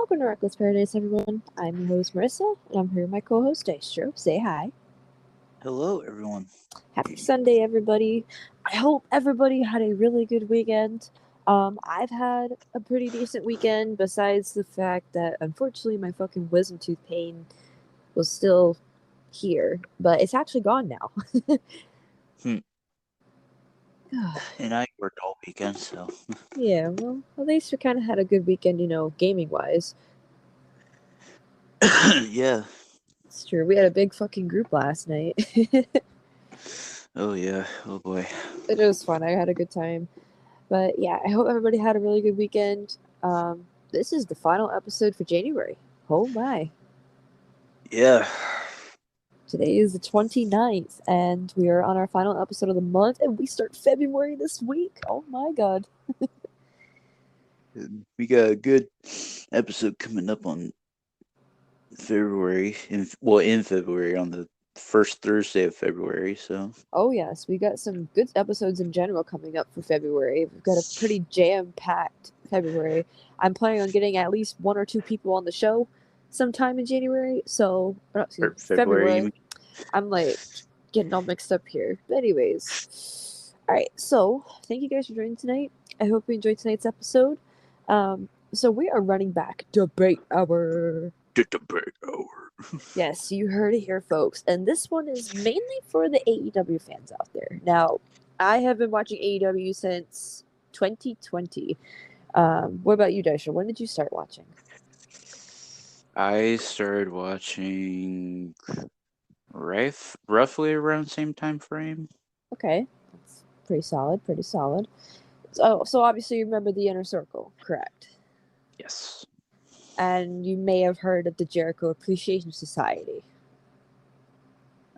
Welcome to Reckless Paradise, everyone. I'm your host, Marissa, and I'm here with my co-host, Dystro. Say hi. Hello, everyone. Happy Sunday, everybody. I hope everybody had a really good weekend. I've had a pretty decent weekend, besides the fact that, unfortunately, my fucking wisdom tooth pain was still here, but it's actually gone now. And I worked all weekend, so. Yeah, well, at least we kind of had a good weekend, gaming-wise. Yeah. It's true. We had a big fucking group last night. Oh, yeah. Oh, boy. It was fun. I had a good time. But yeah, I hope everybody had a really good weekend. This is the final episode for January. Oh my. Yeah. Today is the 29th, and we are on our final episode of the month, and we start February this week. Oh my god. We got a good episode coming up on February. In February, on the first Thursday of February, so. Oh yes, we got some good episodes in general coming up for February. We've got a pretty jam-packed February. I'm planning on getting at least one or two people on the show sometime in January, so, Or February, you February. mean? I'm like getting all mixed up here. But anyways, all right. So thank you guys for joining tonight. I hope you enjoyed tonight's episode. So we are running back debate hour. The debate hour. Yes, you heard it here, folks. And this one is mainly for the AEW fans out there. Now, I have been watching AEW since 2020. What about you, Daisha? When did you start watching? I started watching roughly around the same time frame. Okay, that's pretty solid. Pretty solid. So obviously you remember the Inner Circle, correct? Yes. And you may have heard of the Jericho Appreciation Society.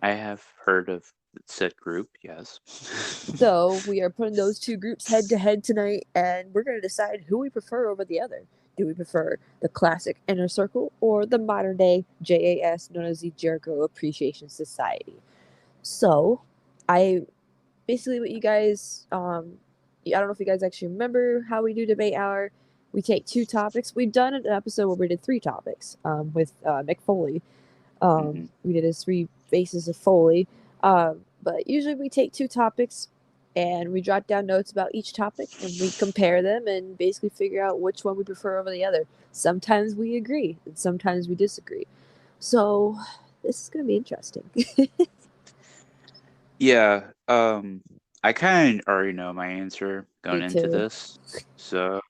I have heard of said group, yes. So we are putting those two groups head to head tonight, and we're going to decide who we prefer over the other. Do we prefer the classic Inner Circle or the modern day JAS known as the Jericho Appreciation Society? So, I basically what you guys I don't know if you guys actually remember how we do debate hour. We take two topics. We've done an episode where we did three topics with Mick Foley. We did his three faces of Foley. But usually we take two topics and we jot down notes about each topic and we compare them and basically figure out which one we prefer over the other. Sometimes we agree and sometimes we disagree. So this is going to be interesting. Yeah, I kind of already know my answer going Me into too. this, so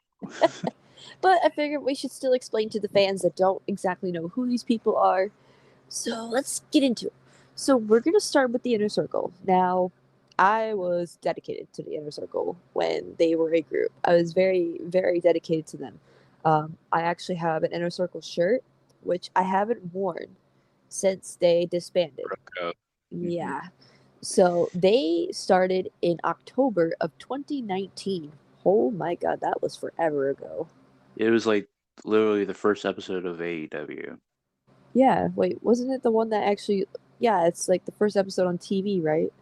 But I figured we should still explain to the fans that don't exactly know who these people are. So let's get into it. So we're going to start with the Inner Circle. Now, I was dedicated to the Inner Circle when they were a group. I was very, very dedicated to them. I actually have an Inner Circle shirt, which I haven't worn since they disbanded. broke up. Mhm. Yeah. So they started in October of 2019. Oh my god, that was forever ago. It was like literally the first episode of AEW. Yeah, wait, wasn't it the one that actually? Yeah, it's like the first episode on TV, right?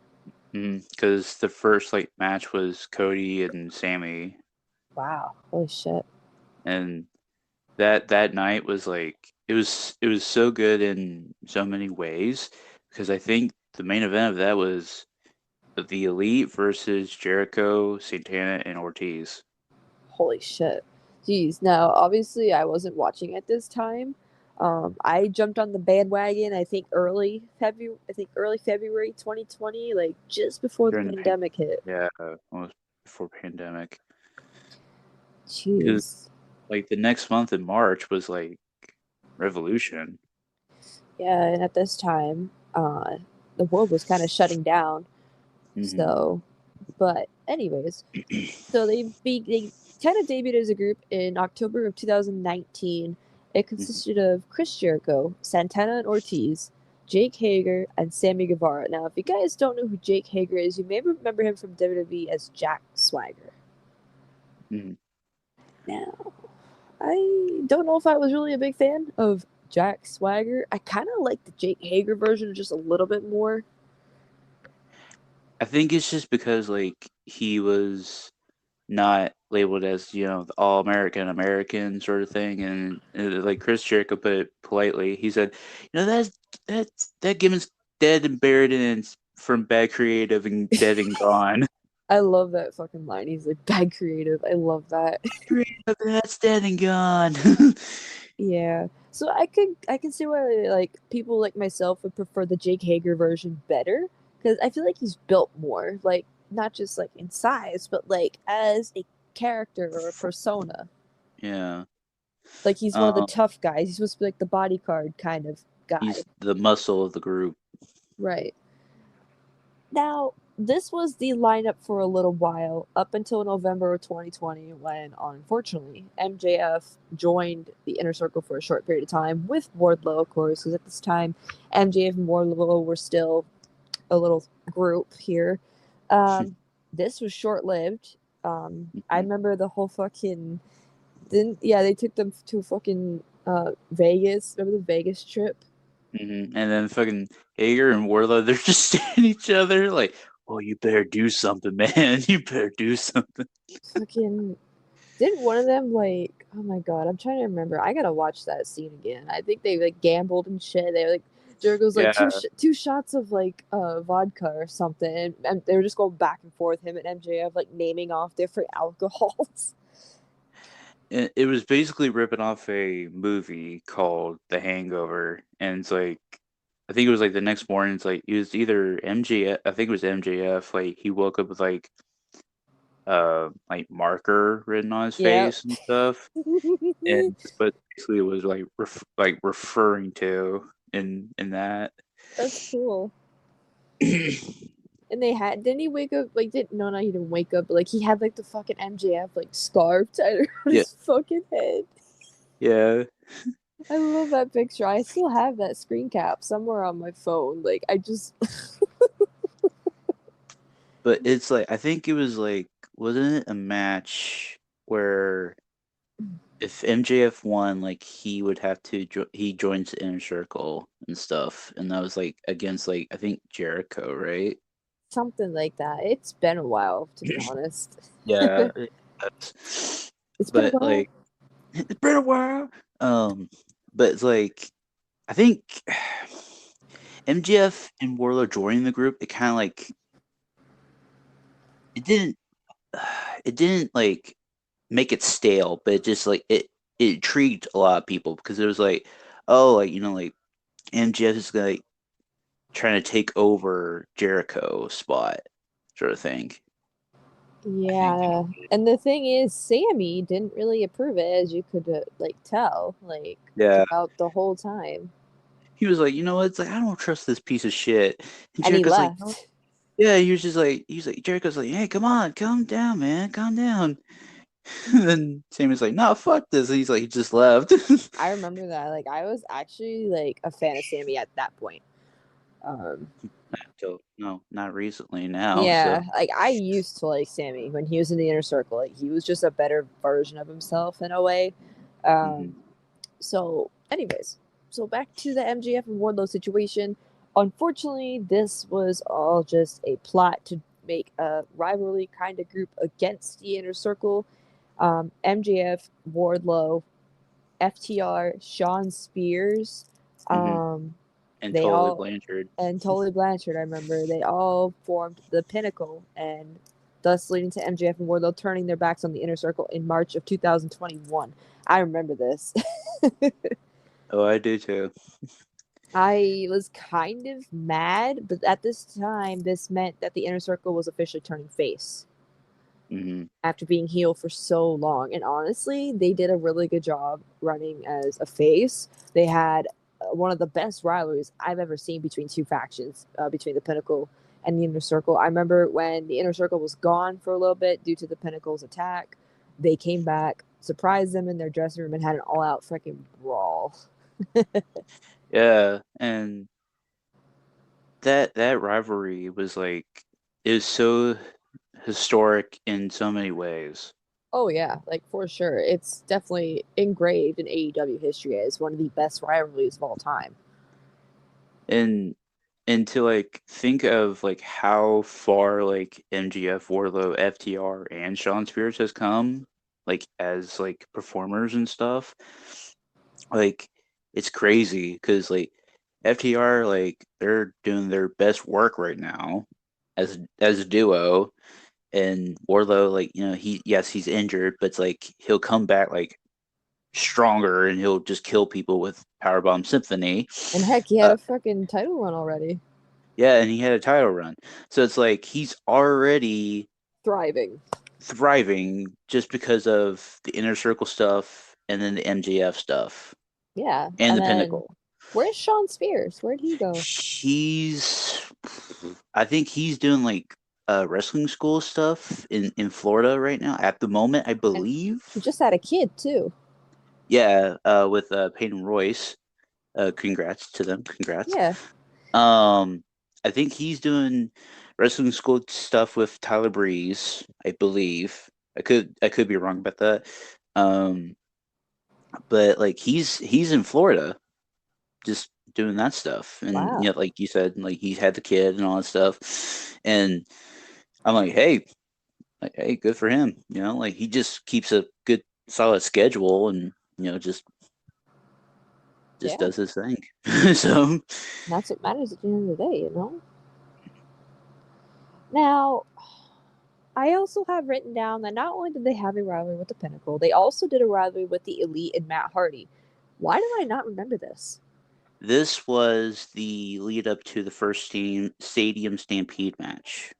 Because the first like match was Cody and Sammy, Wow, holy shit. and that night was like it was so good in so many ways because I think the main event of that was the Elite versus Jericho, Santana, and Ortiz. Holy shit. Jeez. Now, obviously, I wasn't watching at this time. I jumped on the bandwagon. I think early February 2020, like just before the During the pandemic hit. yeah, almost before pandemic. Because Jeez. like the next month in March was like Revolution. Yeah, and at this time, the world was kind of shutting down. Mm-hmm. So, but anyways, so they kind of debuted as a group in October of 2019. It consisted of Chris Jericho, Santana and Ortiz, Jake Hager, and Sammy Guevara. Now, if you guys don't know who Jake Hager is, you may remember him from WWE as Jack Swagger. Mm-hmm. Now, I don't know if I was really a big fan of Jack Swagger. I kind of like the Jake Hager version just a little bit more. I think it's just because like he was not labeled as the all American sort of thing. And like Chris Jericho put it politely, he said, that gimmick's dead and buried and it's from bad creative and dead and gone. I love that fucking line. He's like bad creative. I love that. Creative, that's dead and gone. Yeah. So I can see why like people like myself would prefer the Jake Hager version better because I feel like he's built more, like not just like in size, but like as a character or a persona. Yeah. Like he's one of the Um, tough guys. He's supposed to be like the bodyguard kind of guy. he's the muscle of the group. Right. Now, this was the lineup for a little while, up until November of 2020, when unfortunately MJF joined the Inner Circle for a short period of time with Wardlow, of course, because at this time MJF and Wardlow were still a little group here. Um, this was short lived. I Mhm, remember the whole fucking didn't yeah they took them to fucking Vegas. Remember the Vegas trip? And then fucking Hager and Warlow, they're just staring at each other like, "Oh, you better do something, man. You better do something." Fucking didn't one of them like oh my god, I'm trying to remember. I gotta watch that scene again. I think they like gambled and shit. They were, like Jericho's like Yeah, two shots of like vodka or something, and they were just going back and forth. Him and MJF like naming off different alcohols. it was basically ripping off a movie called The Hangover, and it's like, I think it was like the next morning. It's like it was either MJF. I think it was MJF. Like he woke up with like marker written on his Yep. face and stuff, and that's what basically it was like like referring to in that. That's cool. And they had didn't he wake up like didn't no no he didn't wake up but like he had like the fucking MJF like scarf tied around Yeah, his fucking head. yeah. I love that picture. I still have that screen cap somewhere on my phone. Like I just But it's like I think it was like, wasn't it a match where if MJF won, like he would have to he joins the inner circle and stuff, and that was like against like I think Jericho, right? something like that. It's been a while to be honest. Yeah, It's been a but while. like it's been a while. But it's like I think MJF and Warlow joining the group, it kind of like it didn't it didn't like make it stale, but it just like it intrigued a lot of people because it was like, oh, like like MJF is like trying to take over Jericho spot, sort of thing. I think. Yeah. And the thing is Sammy didn't really approve it as you could like tell like Yeah, throughout the whole time. he was like, you know what? It's like I don't trust this piece of shit. And And he Jericho's like, no. left. Yeah, he was like Jericho's like, hey, come on, calm down, man, calm down. And then Sammy's like, no, fuck this. And he's like, he just left. I remember that. Like I was actually like a fan of Sammy at that point. Um So no, not recently now. So yeah, like I used to like Sammy when he was in the inner circle. Like he was just a better version of himself in a way. Um mhm, so anyways, so back to the MJF and Wardlow situation. Unfortunately, this was all just a plot to make a rivalry kind of group against the inner circle. MJF, Wardlow, FTR, Sean Spears, mhm. um, And they totally all, Blanchard. and Tully Blanchard, I remember, they all formed the Pinnacle, and thus leading to MJF and Wardlow turning their backs on the Inner Circle in March of 2021. I remember this. Oh, I do too. I was kind of mad, but at this time, this meant that the Inner Circle was officially turning face Hmm. after being heel for so long. And honestly, they did a really good job running as a face. They had one of the best rivalries I've ever seen between two factions, between the Pinnacle and the Inner Circle. I remember when the Inner Circle was gone for a little bit due to the Pinnacle's attack, they came back, surprised them in their dressing room, and had an all out freaking brawl. Yeah, and that rivalry was like, it was so historic in so many ways. Oh yeah, like for sure. It's definitely engraved in AEW history as one of the best rivalries of all time. And And to like think of like how far like MGF, Wardlow, FTR, and Shawn Spears has come, like as like performers and stuff, like it's crazy because like FTR like they're doing their best work right now as a duo, and Wardlow like he's injured, but it's like he'll come back like stronger and he'll just kill people with Powerbomb Symphony. And heck, he had Uh, a fucking title run already. yeah, and he had a title run. So it's like he's already Thriving. thriving just because of the inner circle stuff and then the MJF stuff Yeah. and And the then Pinnacle. where's Shawn Spears? Where'd he go? He's I think he's doing like wrestling school stuff in Florida right now at the moment, I And believe. he just had a kid too. Yeah, with Peyton Royce. Congrats to them. Congrats. Yeah. Um, I think he's doing wrestling school stuff with Tyler Breeze, I believe. I could be wrong about that. Um, but like he's in Florida just doing that stuff. And Wow. like you said, like he's had the kid and all that stuff. And I'm like, hey, good for him. Like he just keeps a good solid schedule and just Yeah. does his thing. So That's what matters at the end of the day, you know? Now, I also have written down that not only did they have a rivalry with the Pinnacle, they also did a rivalry with the Elite and Matt Hardy. Why did I not remember this? this was the lead up to the first stadium stampede match.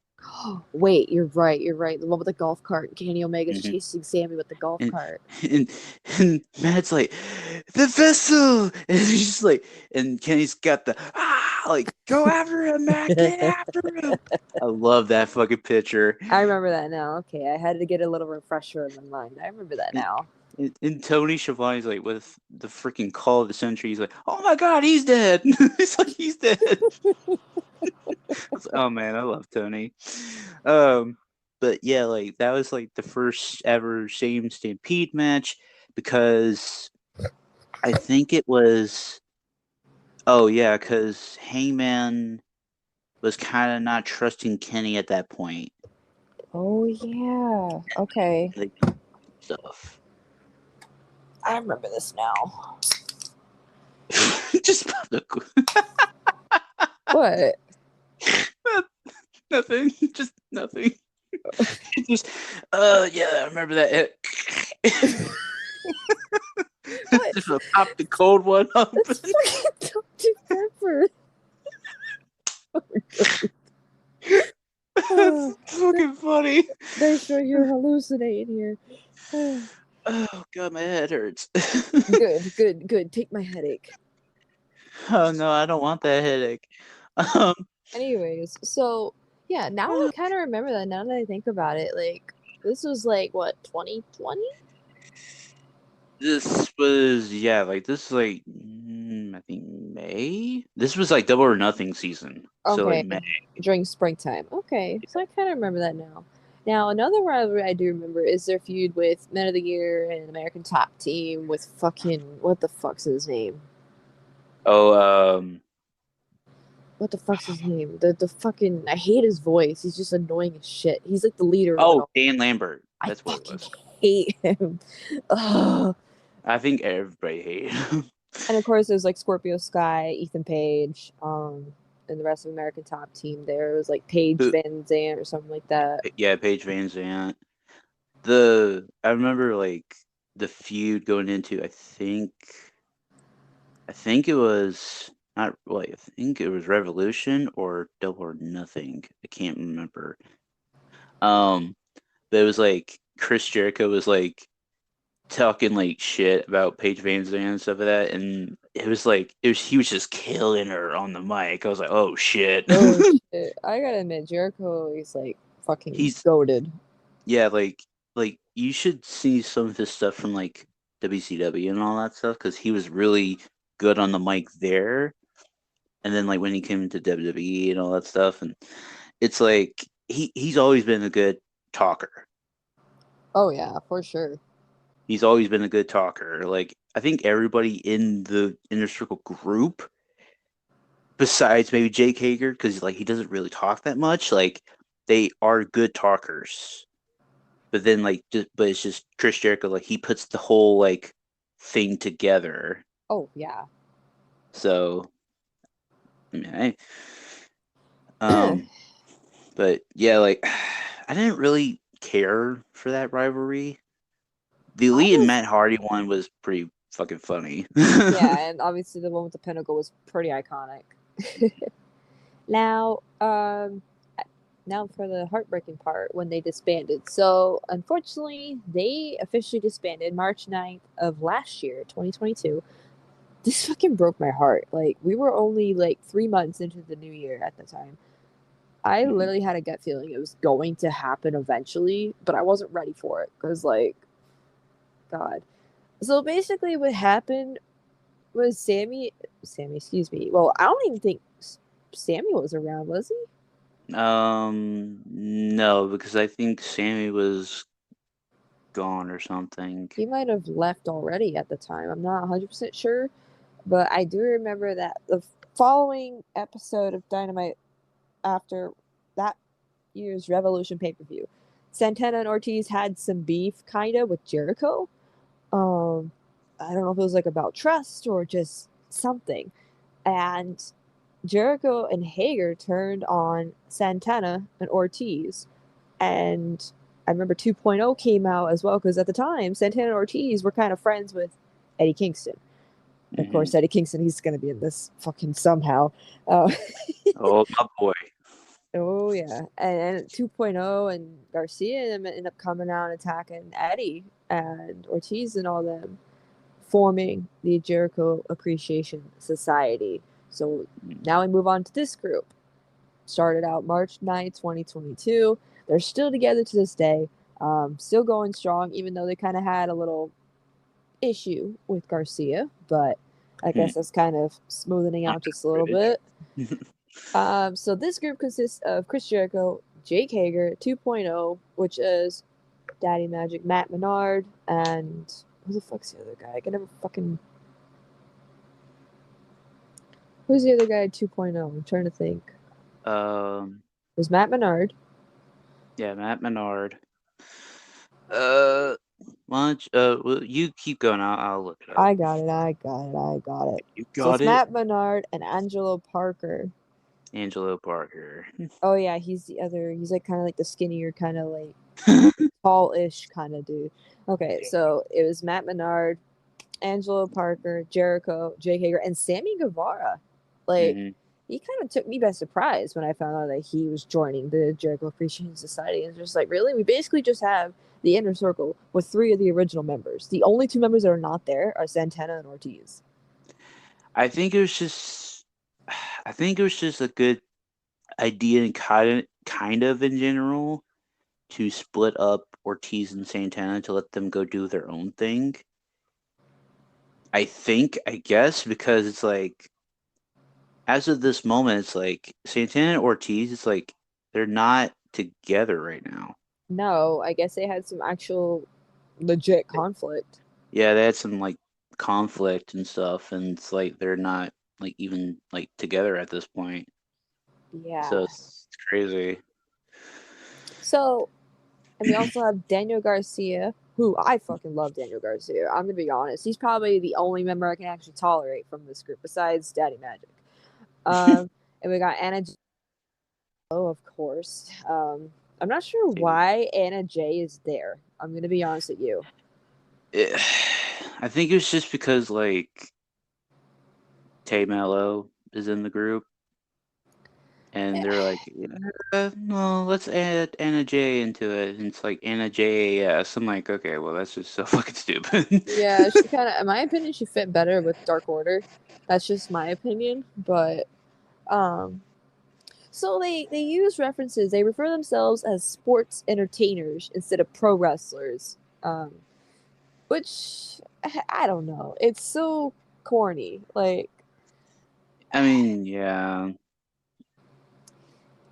Wait, you're right. You're right. The one with the golf cart. Kenny Omega's Hmm. chasing Sammy with the golf And, cart. and and Matt's like, the vessel, and he's just like, and Kenny's got the like, go after him, Matt, get after him. I love that fucking picture. I remember that now. Okay, I had to get a little refresher in my mind. I remember that And, now. and Tony Schiavone's like with the freaking call of the century. He's like, "Oh my god, he's dead!" He's like, "He's dead." Oh man, I love Tony. Um, but yeah, like that was like the first ever Shame Stampede match because I think it was. Oh yeah, because Hangman was kind of not trusting Kenny at that point. Oh yeah. Okay. Like stuff. I remember this now. Just pop the What? nothing. Just nothing. Just yeah, I remember that. What? Just pop the cold one up. That's fucking Dr. Pepper. That's fucking funny. Dystro, you're hallucinating here. Oh god, my head hurts. Good, good, good. Take my headache. Oh no, I don't want that headache. Um, Anyways, so yeah, now I kind of remember that. Now that I think about it, like this was like what 2020? this was like this is like I think May. This was like Double or Nothing season, so like Okay, May. during springtime. Okay, so I kind of remember that now. Now another rivalry I do remember is their feud with Men of the Year and American Top Team with fucking what the fuck's his name? Oh, What the fuck's his name? The fucking I hate his voice. He's just annoying as shit. He's like the leader of it oh, all. Dan Lambert. I That's what it fucking was. hate him. Ugh. I think everybody hated him. And of course, there's like Scorpio Sky, Ethan Page, and the rest of American Top Team. There was like Paige Who- Van Zant or something like that. yeah, Paige Van Zant. I remember like the feud going into I think it was not like I think it was Revolution or Double or Nothing. I can't remember. Um, but it was like Chris Jericho was like talking like shit about Paige Van Zandt and stuff like that, and it was like he was just killing her on the mic. I was like, oh shit. Oh shit! I gotta admit, Jericho is like fucking He's goaded. yeah, like you should see some of his stuff from like WCW and all that stuff because he was really good on the mic there. And then like when he came into WWE and all that stuff, and it's like he's always been a good talker. Oh yeah, for sure. He's always been a good talker. Like I think everybody in the inner circle group besides maybe Jake Hager, because like he doesn't really talk that much. Like they are good talkers, but then like but it's just Chris Jericho. Like he puts the whole like thing together. Oh yeah. So I mean, um, but yeah, like I didn't really care for that rivalry. The I Elite and was Matt Hardy one was pretty fucking funny. Yeah, and obviously the one with the pinnacle was pretty iconic. Now, now for the heartbreaking part when they disbanded. So, unfortunately, they officially disbanded March 9th of last year, 2022. This fucking broke my heart. Like, we were only like 3 months into the new year at the time. I Mhm. literally had a gut feeling it was going to happen eventually, but I wasn't ready for it because, like, God. So basically, what happened was Sammy, excuse me. Well, I don't even think Sammy was around, was he? No, because I think Sammy was gone or something. He might have left already at the time. I'm not 100% sure, but I do remember that the following episode of Dynamite after that year's Revolution pay per view, Santana and Ortiz had some beef, kind of, with Jericho. Um, I don't know if it was like about trust or just something. And Jericho and Hager turned on Santana and Ortiz. And I remember 2.0 came out as well because at the time, Santana and Ortiz were kind of friends with Eddie Kingston. Of Hmm. course, Eddie Kingston, he's going to be in this fucking somehow. Uh, Oh, my boy. oh, yeah. And 2.0 and Garcia end up coming out and attacking Eddie and Ortiz and all them, forming the Jericho Appreciation Society. So now we move on to this group. Started out March 9th, 2022. They're still together to this day, still going strong, even though they kind of had a little issue with Garcia, but I Hmm. guess that's kind of smoothing Not out just a that little bit. bridge. So this group consists of Chris Jericho, Jake Hager, 2.0, which is Daddy Magic, Matt Menard, and who the fuck's the other guy? I can never fucking. Who's the other guy at 2.0? I'm trying to think. um, There's Matt Menard. yeah, Matt Menard. Uh, well, you keep going. I'll look it up. I got it. I got it. I got it. You So got it's it, Matt Menard and Angelo Parker. Angelo Parker. Oh yeah, he's the other. He's like kind of like the skinnier, kind of like tall-ish kind of dude. Okay, so it was Matt Menard, Angelo Parker, Jericho, Jake Hager, and Sammy Guevara. Like, Hmm. he kind of took me by surprise when I found out that he was joining the Jericho Appreciation Society. And just like, really? We basically just have the inner circle with three of the original members. The only two members that are not there are Santana and Ortiz. I think it was just, I think it was just a good idea and kind of in general to split up Ortiz and Santana to let them go do their own thing. I guess, because it's like, as of this moment, it's like Santana and Ortiz, it's like they're not together right now. No, I guess they had some actual legit conflict. Yeah, they had some like conflict and stuff, and it's like they're not like even like together at this point. So Yeah. it's crazy. So, and we also have Daniel Garcia, who I fucking love Daniel Garcia. I'm gonna be honest. He's probably the only member I can actually tolerate from this group besides Daddy Magic. And we got Anna J, of course. I'm not sure why Anna J is there. I'm gonna be honest with you. It- I think it was just because like Tay Mello is in the group, and they're like, yeah, no, let's add Anna J into it. And it's like Anna JAS. I'm like, okay, well, that's just so fucking stupid. Yeah, she kind of, in my opinion, she fit better with Dark Order. That's just my opinion, but um, so they use references. They refer themselves as sports entertainers instead of pro wrestlers. Which I don't know. It's so corny. Like, I mean, yeah.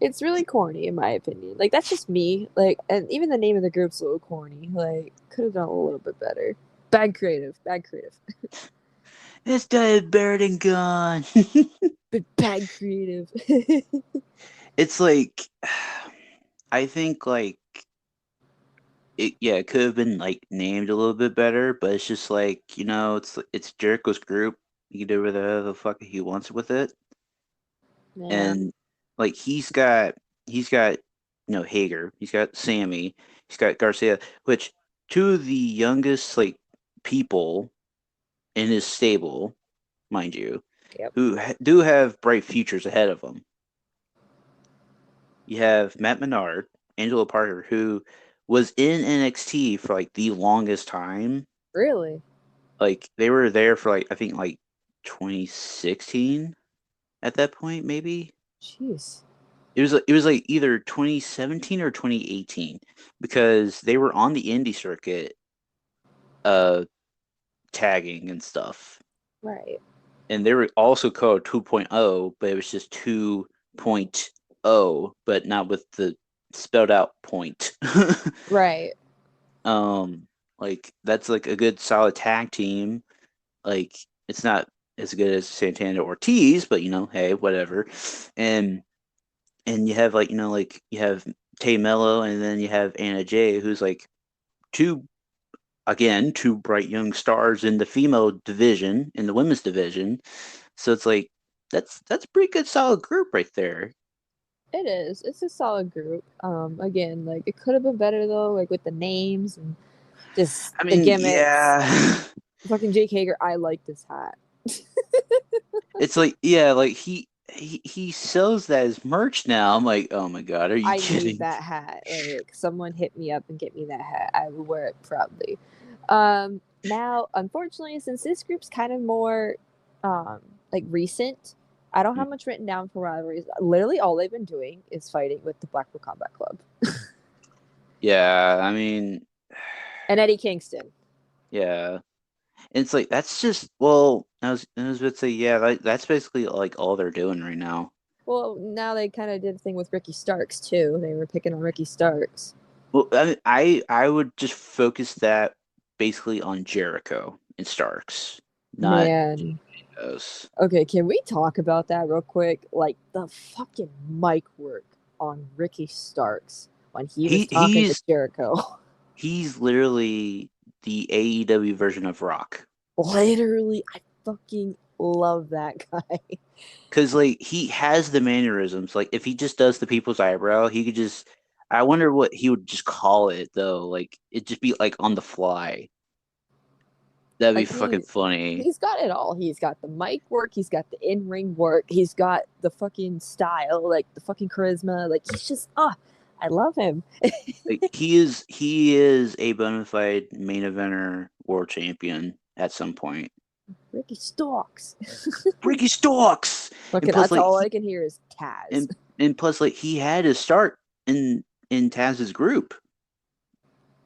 it's really corny in my opinion. Like, that's just me. Like, and even the name of the group's a little corny. Like, could have done a little bit better. Bad creative. Bad creative. This guy is better than gone. But bad creative. It's like, I think like it could have been like named a little bit better, but it's just like it's Jericho's group. He can do whatever the fuck he wants with it, Yeah, and like he's got Hager, he's got Sammy, he's got Garcia, which two of the youngest like people in his stable, mind you, yep, who do have bright futures ahead of them. You have Matt Menard, Angelo Parker, who was in NXT for like the longest time. really. Like they were there for like I think like 2016 at that point, maybe. Jeez. It was like either 2017 or 2018 because they were on the indie circuit uh tagging and stuff. Right, And they were also called 2.0, but it was just 2.0, but not with the spelled out point. right. um like that's like a good solid tag team. Like it's not as good as Santana Ortiz, but hey, whatever. And you have like you have Tay Mello and then you have Anna Jay, who's like two two bright young stars in the female division, in the women's division. So it's like that's a pretty good solid group right there. It is. It's a solid group. Again, like it could have been better though, like with the names and just I the mean, gimmicks. yeah. Fucking Jake Hager, I like this hat. It's like yeah, like he sells that as merch now. I'm like, oh my god, are you I need kidding? that hat. Like someone hit me up and get me that hat. I will wear it proudly. Now, unfortunately, since this group's kind of more um like recent, I don't have much written down for rivalries. Literally all they've been doing is fighting with the Blackpool Combat Club Yeah, I mean, and Eddie Kingston. yeah. It's like that's just I was about to say yeah, that's basically like all they're doing right now. Well, now they kind of did a thing with Ricky Starks too. They were picking on Ricky Starks. Well, I mean, I would just focus that basically on Jericho and Starks, not Man, those. okay, can we talk about that real quick? Like the fucking mic work on Ricky Starks when he was He talking to he's Jericho. he's literally the AEW version of Rock. Literally, I fucking love that guy. Cause like he has the mannerisms. Like if he just does the people's eyebrow, he could just. I wonder what he would just call it though. Like it'd just be like on the fly. That'd be Like fucking funny. he's got it all. He's got the mic work, he's got the in-ring work, he's got the fucking style, like the fucking charisma. Like he's just I love him. Like he is a bona fide main eventer world champion at some point. Ricky Starks. Ricky Starks, and Fucking plus that's like all he I can hear is Taz. and plus like he had his start in Taz's group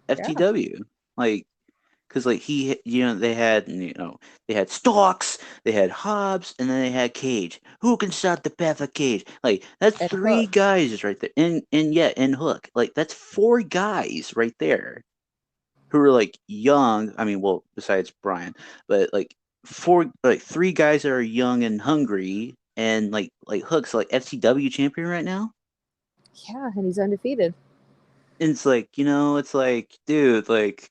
Yeah. FTW, like because like they had Starks, they had Hobbs, and then they had Cage. Who can stop the path of Cage? Like that's And three Hook. guys right there, and Hook, like that's four guys right there who are like young. I mean, well, besides Brian, but like three guys that are young and hungry, and like Hook's like FCW champion right now. Yeah, and he's undefeated. And it's like it's like, dude, like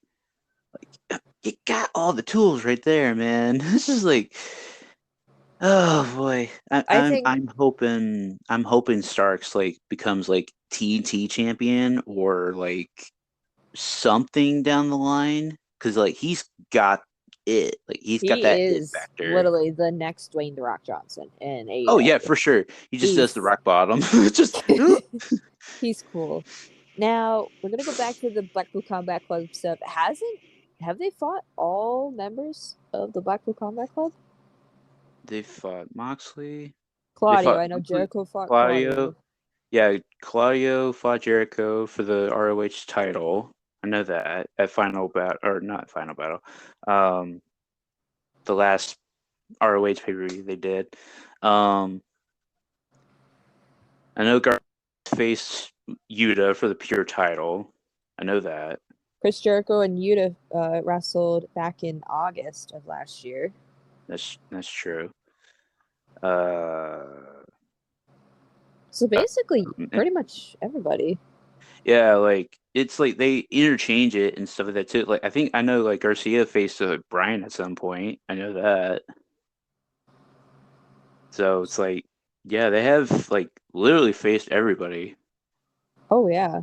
you got all the tools right there, man. This is like, oh boy, I think I'm hoping Starks like becomes like TNT champion or like something down the line because like he's got it. Like he's got he that it is factor. literally the next Dwayne The Rock Johnson in Oh yeah, AEW. for sure. He just does the He's rock bottom. Just he's cool. Now we're gonna go back to the Blackpool Combat Club stuff. Hasn't have they fought all members of the Blackpool Combat Club? they fought Moxley. They Claudio, fought I know Moxley, Jericho fought Claudio. Claudio. Yeah, Claudio fought Jericho for the ROH title. I know that at final battle or not final battle. Um, the last ROH pay per view they did. Um, I know Gar faced Yuta for the pure title. I know that. Chris Jericho and Yuta wrestled back in August of last year. That's true. Uh, So basically, um, pretty much everybody. yeah, like it's like they interchange it and stuff like that too. Like I think I know like Garcia faced Brian at some point. I know that. So it's like, yeah, they have like literally faced everybody. Oh yeah,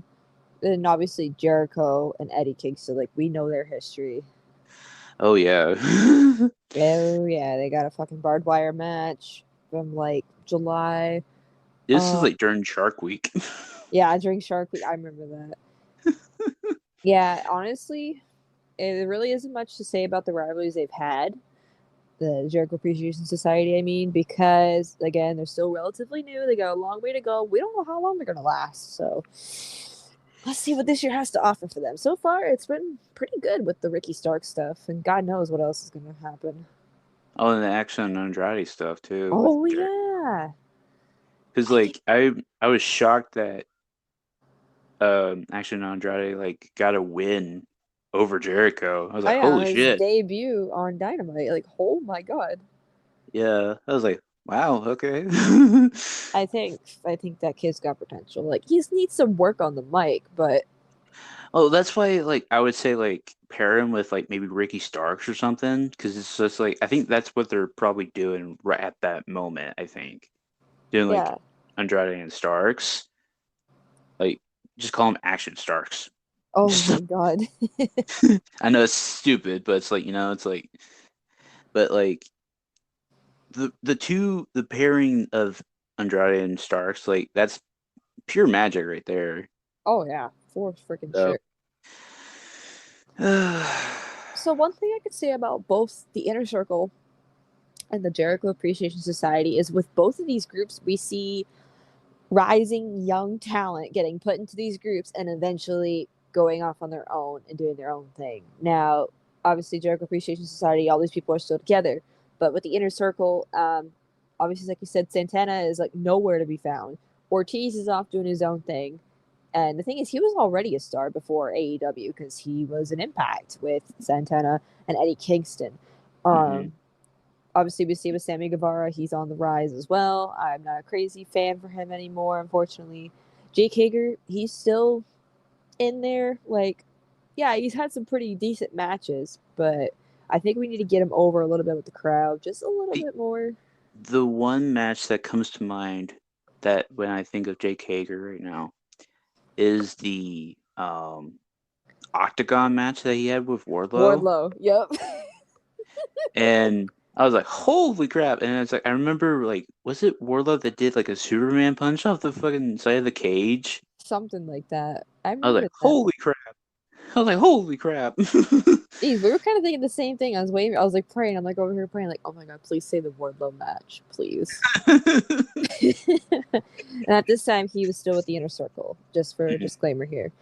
and obviously Jericho and Eddie Kingston. Like we know their history. Oh yeah. Oh yeah, they got a fucking barbed wire match from like July. This is Uh, like during Shark Week. yeah, during Shark Week, I remember that. Yeah, honestly, it really isn't much to say about the rivalries they've had. The Jericho Appreciation Society, I mean, because again, they're still relatively new. They got a long way to go. We don't know how long they're gonna last, so let's see what this year has to offer for them. So far, it's been pretty good with the Ricky Stark stuff, and God knows what else is gonna happen. Oh, and the Action and Andrade stuff too with Oh Jericho. yeah, Because I think. like I was shocked that Action and Andrade like got a win over Jericho. I was Oh like, yeah, on holy his shit. debut on Dynamite, like oh my God. Yeah. I was like, wow, okay. I think that kid's got potential. Like he needs some work on the mic, but Oh, that's why like I would say like pair him with like maybe Ricky Starks or something because it's just like I think that's what they're probably doing right at that moment. I think doing like yeah. Andrade and Starks, like just call him Action Starks. Oh Just my God. I know it's stupid, but it's like it's like but like the pairing of Andrade and Starks like that's pure magic right there. Oh yeah, for freaking So sure. So one thing I could say about both the Inner Circle and the Jericho Appreciation Society is with both of these groups, we see rising young talent getting put into these groups and eventually going off on their own and doing their own thing. Now, obviously, Jericho Appreciation Society, all these people are still together, but with the Inner Circle, obviously, like you said, Santana is like nowhere to be found. Ortiz is off doing his own thing. And the thing is, he was already a star before AEW because he was an Impact with Santana and Eddie Kingston. hmm Um, Obviously, we see with Sammy Guevara, he's on the rise as well. I'm not a crazy fan for him anymore, unfortunately. Jake Hager, he's still in there. Like, yeah, he's had some pretty decent matches, but I think we need to get him over a little bit with the crowd, just a little The bit more. the one match that comes to mind that when I think of Jake Hager right now is the Octagon match that he had with Wardlow. Wardlow, yep. And I was like, holy crap. And it's like I remember like was it Wardlow that did like a Superman punch off the fucking side of the cage? Something like that. I I was like, remember that. holy crap. I was like, holy crap. Jeez, we were kind of thinking the same thing. I was waiting. I was like praying. I'm like over here praying, like, oh my God, please say the Wardlow match, please. And at this time, he was still with the Inner Circle, just for a disclaimer here.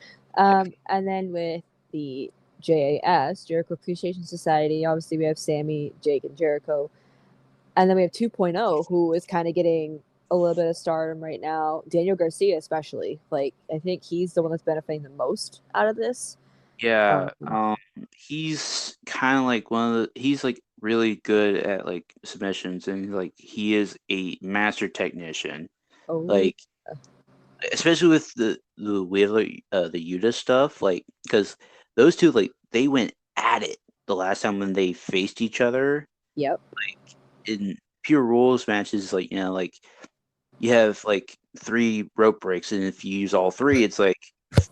And then with the JAS, Jericho Appreciation Society, obviously we have Sammy, Jake, and Jericho. And then we have 2.0, who is kind of getting a little bit of stardom right now. Daniel Garcia, especially. Like, I think he's the one that's benefiting the most out of this. Yeah, Um, he's kind of like one of he's like really good at like submissions and like he is a master technician. oh, Like especially with the Wheeler the Yuta stuff, like because those two like they went at it the last time when they faced each other yep. in pure rules matches, like like you have like three rope breaks, and if you use all three, it's like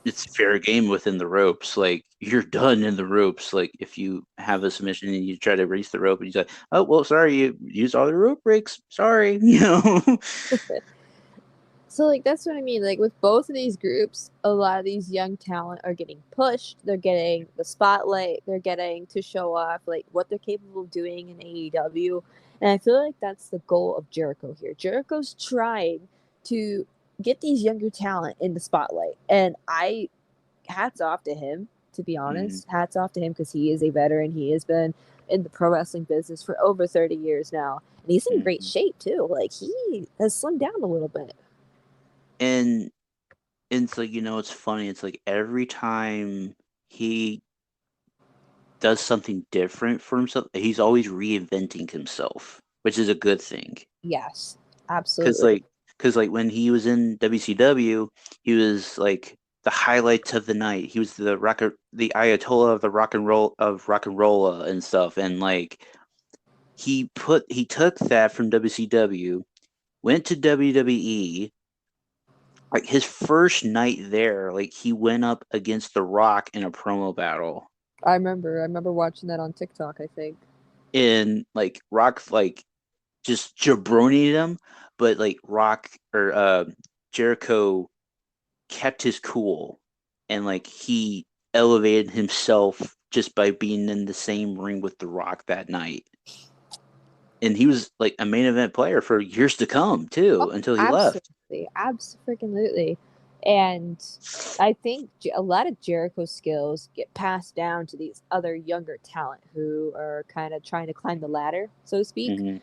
it's fair game within the ropes. Like you're done in the ropes. Like if you have a submission and you try to raise the rope, and you say, "Oh well, sorry, you used all the rope breaks. Sorry," So like that's what I mean. Like with both of these groups, a lot of these young talent are getting pushed. They're getting the spotlight. They're getting to show off like what they're capable of doing in AEW. And I feel like that's the goal of Jericho here. Jericho's trying to get these younger talent in the spotlight. And I hats off to him, to be Mhm, honest. Hats off to him because he is a veteran. He has been in the pro wrestling business for over 30 years now. And he's in great mhm. shape too. Like he has slimmed down a little bit. And it's like it's funny. It's like every time he does something different for himself. He's always reinventing himself, which is a good thing. Yes, Because absolutely. like, because like when he was in WCW, he was like the highlights of the night. He was the Ayatollah of the rock and roll and stuff. And like he took that from WCW, went to WWE. Like his first night there, like he went up against The Rock in a promo battle, I remember watching that on TikTok, I think. and like Rock like just jabronied him, but like Rock or Jericho kept his cool, and like he elevated himself just by being in the same ring with The Rock that night. And he was like a main event player for years to come Oh, too, until he left. absolutely, absolutely. And I think a lot of Jericho's skills get passed down to these other younger talent who are kind of trying to climb the ladder, so to speak. Hmm.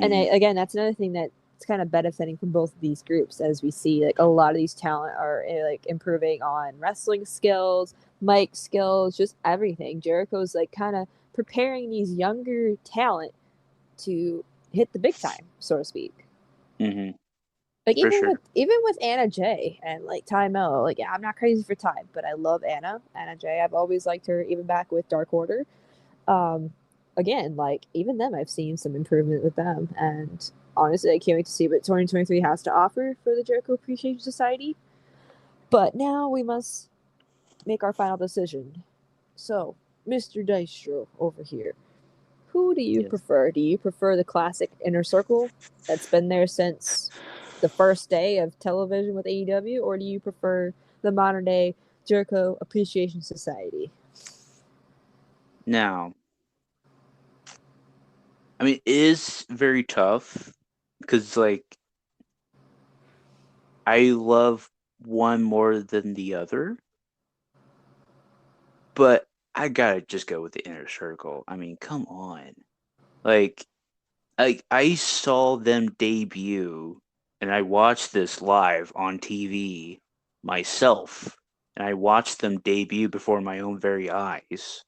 And Hmm. again, that's another thing that's kind of benefiting from both of these groups, as we see like a lot of these talent are like improving on wrestling skills, mic skills, just everything. Jericho's like kind of preparing these younger talent to hit the big time, so to speak. Hmm. Like For sure. even with Anna Jay and like Ty Mello, like yeah, I'm not crazy for Ty, but I love Anna Jay. I've always liked her, even back with Dark Order. Um, Again, like even them, I've seen some improvement with them, and honestly, I can't wait to see what 2023 has to offer for the Jericho Appreciation Society. But now we must make our final decision. So, Mr. Dystro over here, who do you Yes. prefer? Do you prefer the classic Inner Circle that's been there since the first day of television with AEW, or do you prefer the modern day Jericho Appreciation Society? Now, I mean, it is very tough because like I love one more than the other, but I gotta just go with the inner circle. I mean, come on. Like, I saw them debut and I watched this live on TV myself. And I watched them debut before my own very eyes.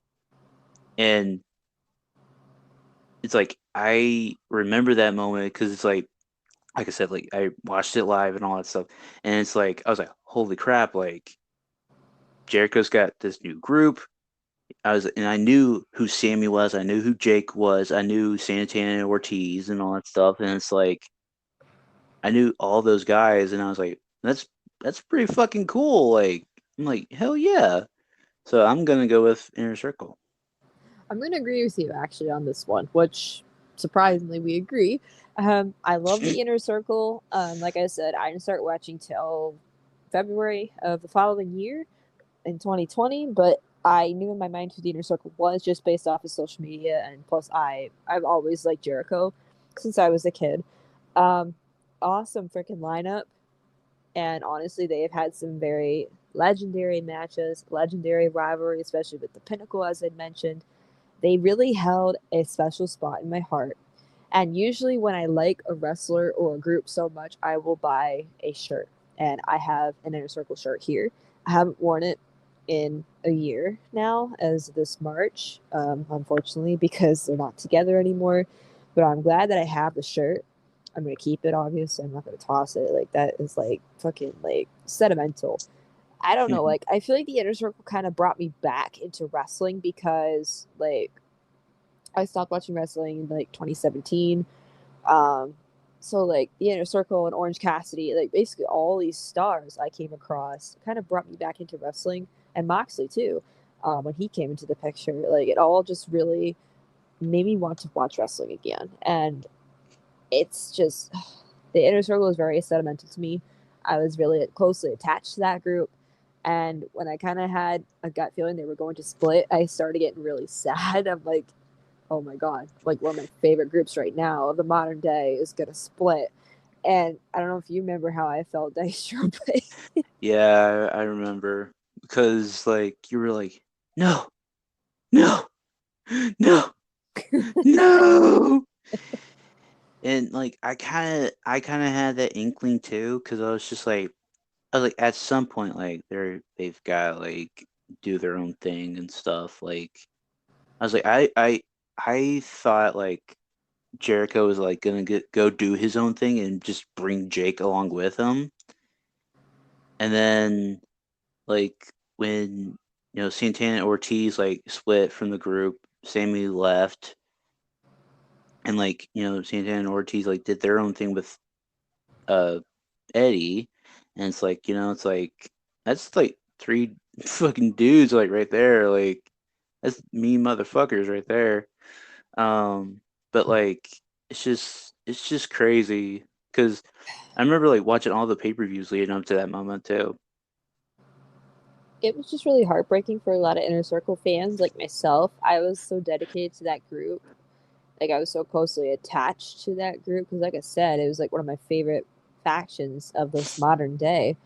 And it's like I remember that moment because it's like I said, like I watched it live and all that stuff. And it's like I was like, holy crap, like Jericho's got this new group. I knew who Sammy was, I knew who Jake was, I knew Santana and Ortiz and all that stuff, and it's like I knew all those guys, and I was like, that's pretty fucking cool. Like I'm like hell yeah. So I'm gonna go with Inner Circle. I'm going to agree with you actually on this one, which surprisingly we agree. I love the Inner Circle. Like I said, I didn't start watching till February of the following year in 2020, but I knew in my mind who the Inner Circle was just based off of social media, and plus I've always liked Jericho since I was a kid. Um, awesome freaking lineup, and honestly, they have had some very legendary matches, legendary rivalry, especially with the Pinnacle, as I mentioned. They really held a special spot in my heart. And usually, when I like a wrestler or a group so much, I will buy a shirt. And I have an Inner Circle shirt here. I haven't worn it in a year now, as this March, unfortunately, because they're not together anymore. But I'm glad that I have the shirt. I'm gonna keep it, obviously. I'm not gonna toss it. Like that is like fucking like sentimental. I don't know. Like I feel like the Inner Circle kind of brought me back into wrestling because like I stopped watching wrestling in like 2017. Um, so like the Inner Circle and Orange Cassidy, like basically all these stars I came across kind of brought me back into wrestling, and Moxley too. When he came into the picture, like it all just really made me want to watch wrestling again. And it's just the Inner Circle is very sentimental to me. I was really closely attached to that group. And when I kind of had a gut feeling they were going to split, I started getting really sad. I'm like, oh my God, like one of my favorite groups right now of the modern day is going to split. And I don't know if you remember how I felt, Dystro, but Yeah, I remember because like you were like, no, no, no, no, and like I kind of had that inkling too because I was like at some point like they've got like do their own thing and stuff. Like I was like, I thought like Jericho was like gonna go do his own thing and just bring Jake along with him, and then like when Santana and Ortiz like split from the group, Sammy left, and like Santana and Ortiz like did their own thing with uh Eddie, and it's like it's like that's like three fucking dudes like right there, like that's me motherfuckers right there. Um, but like it's just crazy because I remember like watching all the pay-per-views leading up to that moment too. It was just really heartbreaking for a lot of Inner Circle fans like myself. I was so dedicated to that group. Like I was so closely attached to that group because, like I said, it was like one of my favorite factions of this modern day.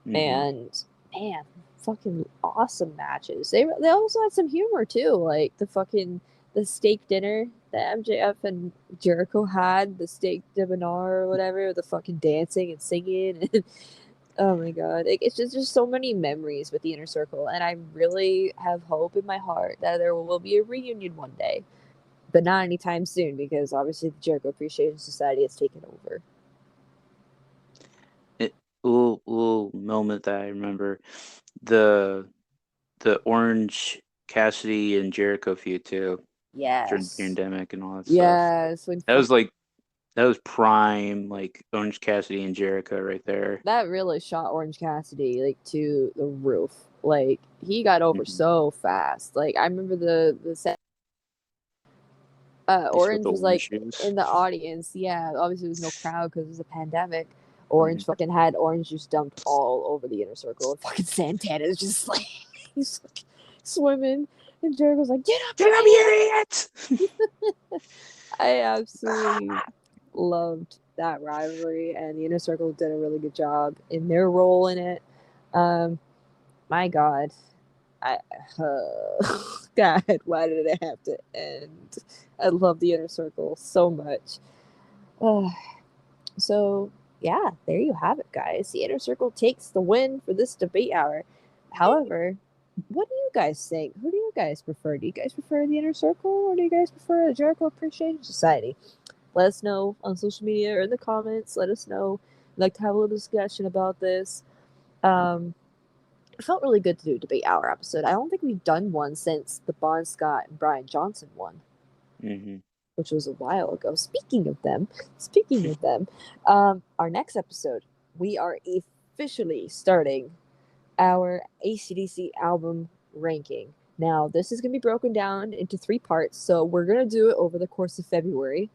Hmm. And man, fucking awesome matches. They also had some humor too, like the steak dinner that MJF and Jericho had, the steak de Benar or whatever, the fucking dancing and singing. And oh my god, it's just so many memories with the Inner Circle, and I really have hope in my heart that there will be a reunion one day, but not anytime soon because obviously the Jericho Appreciation Society has taken over. It little moment that I remember the the Orange Cassidy and Jericho feud too during the Yes, pandemic and all that stuff. yes, when That fuck was like that was prime like Orange Cassidy and Jericho right there. that really shot Orange Cassidy like to the roof. Like he got over Hmm. so fast. Like I remember the set. He's with Orange the was orange like shoes. in the audience. Yeah, obviously there was no crowd because it was a pandemic. Hmm. Orange fucking had orange juice dumped all over the Inner Circle, and fucking Santana's just like he's like, swimming, and Jericho's like, "Get up, Get you up, you idiot!" idiot! I absolutely loved that rivalry, and the Inner Circle did a really good job in their role in it. Um, my God, I God, why did it have to end? I love the Inner Circle so much. Uh, so yeah, there you have it, guys. The Inner Circle takes the win for this debate hour. However, what do you guys think? Who do you guys prefer? Do you guys prefer the Inner Circle or do you guys prefer the Jericho Appreciation Society? Let us know on social media or in the comments. Let us know. I'd like to have a little discussion about this. Um, it felt really good to do a debate hour episode. I don't think we've done one since the Bon Scott and Brian Johnson one, Hmm. which was a while ago. Speaking of them, our next episode, we are officially starting our ACDC album ranking. Now, this is going to be broken down into three parts, so we're going to do it over the course of February.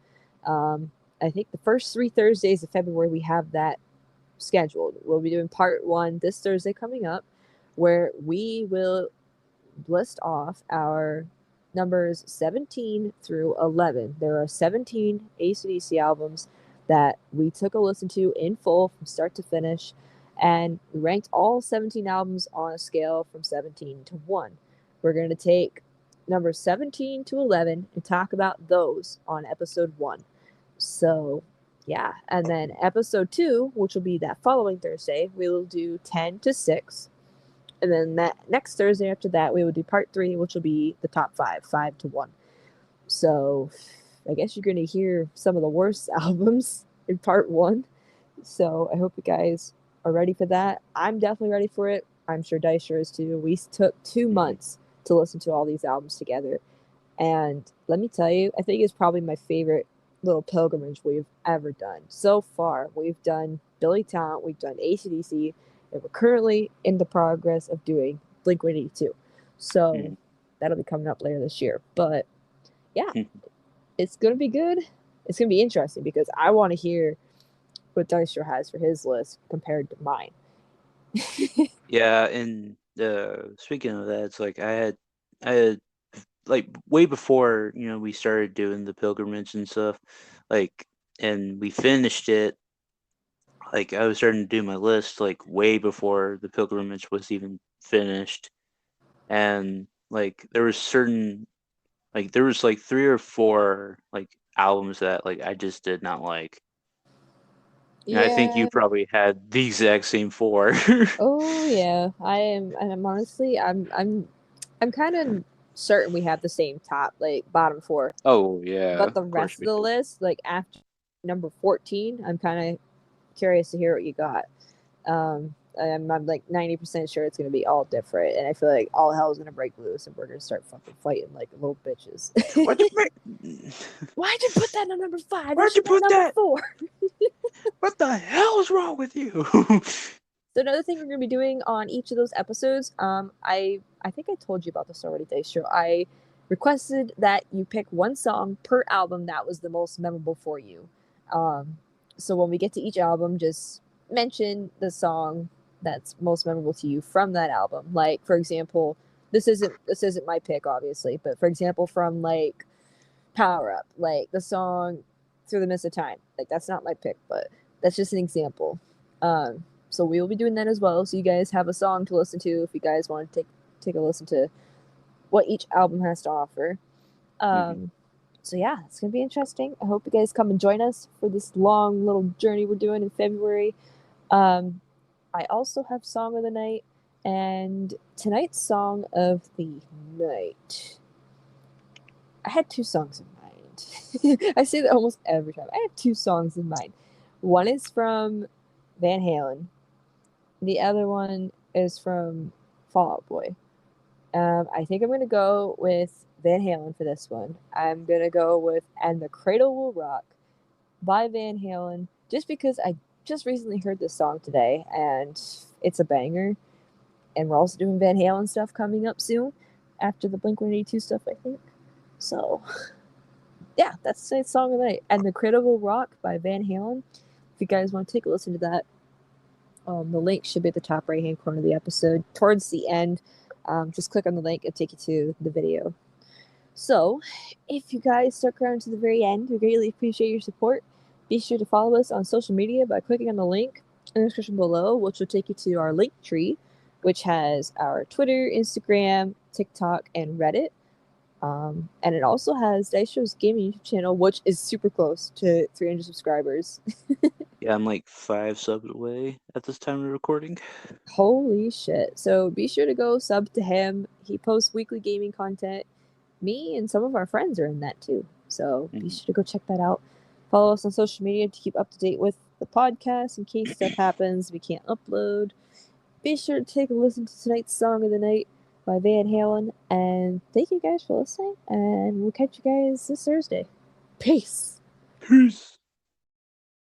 Um, I think the first three Thursdays of February, we have that scheduled. We'll be doing part one this Thursday coming up, where we will list off our numbers 17 through 11. There are 17 ACDC albums that we took a listen to in full from start to finish, and we ranked all 17 albums on a scale from 17 to 1. We're going to take numbers 17 to 11 and talk about those on episode 1. So, yeah. And then episode 2, which will be that following Thursday, we will do 10 to 6. And then that next Thursday after that, we will do part 3, which will be the top 5, 5 to 1. So, I guess you're going to hear some of the worst albums in part 1. So, I hope you guys are ready for that. I'm definitely ready for it. I'm sure Dystro is too. We took 2 months to listen to all these albums together. And let me tell you, I think it's probably my favorite little pilgrimage we've ever done. So far, we've done Billy Talent, we've done ACDC, and we're currently in the progress of doing Blink 182. So Hmm. that'll be coming up later this year. But yeah, it's going to be good. It's going to be interesting because I want to hear what Dystro has for his list compared to mine. Yeah, and speaking of that, it's like I had like way before we started doing the pilgrimage and stuff, like, and we finished it. Like I was starting to do my list like way before the pilgrimage was even finished, and like there was like three or four like albums that like I just did not like. And I think you Yeah. probably had the exact same four. Oh yeah. I am. I'm honestly. I'm kind of certain we have the same top, like bottom four. Oh yeah, But the of course rest of we the do. list, like after number 14, I'm kind of curious to hear what you got. I'm like 90% sure it's gonna be all different, and I feel like all hell's gonna break loose, and we're gonna start fucking fighting like little bitches. Why'd you make? Why'd you put that on number 5? That Why'd you should be on put number that? 4. What the hell is wrong with you? So another thing we're gonna be doing on each of those episodes, I think I told you about this already, Dystro. I requested that you pick one song per album that was the most memorable for you. Um, so when we get to each album, just mention the song that's most memorable to you from that album. Like for example, this isn't my pick, obviously, but for example, from like Power Up, like the song Through the Mist of Time. Like that's not my pick, but that's just an example. So we will be doing that as well. So you guys have a song to listen to if you guys want to take a listen to what each album has to offer. Mhm. So yeah, it's gonna be interesting. I hope you guys come and join us for this long little journey we're doing in February. Um, I also have song of the night, and tonight's song of the night. I had two songs in mind. I say that almost every time. I have two songs in mind. One is from Van Halen. The other one is from Fall Out Boy. I think I'm gonna go with Van Halen for this one. I'm gonna go with "And the Cradle Will Rock" by Van Halen, just because I just recently heard this song today and it's a banger. And we're also doing Van Halen stuff coming up soon after the Blink-182 stuff, I think. So yeah, that's the song of the night. And the Credible Rock by Van Halen. If you guys want to take a listen to that, the link should be at the top right hand corner of the episode. Towards the end, just click on the link and take you to the video. So, if you guys stuck around to the very end, we greatly appreciate your support. Be sure to follow us on social media by clicking on the link in the description below, which will take you to our link tree, which has our Twitter, Instagram, TikTok, and Reddit. And it also has Dystro's gaming YouTube channel, which is super close to 300 subscribers. Yeah, I'm like 5 subs away at this time of recording. Holy shit. So be sure to go sub to him. He posts weekly gaming content. Me and some of our friends are in that too. So be Mhm. sure to go check that out. Follow us on social media to keep up to date with the podcast in case stuff happens we can't upload. Be sure to take a listen to tonight's song of the night by Van Halen. And thank you guys for listening. And we'll catch you guys this Thursday. Peace. Peace.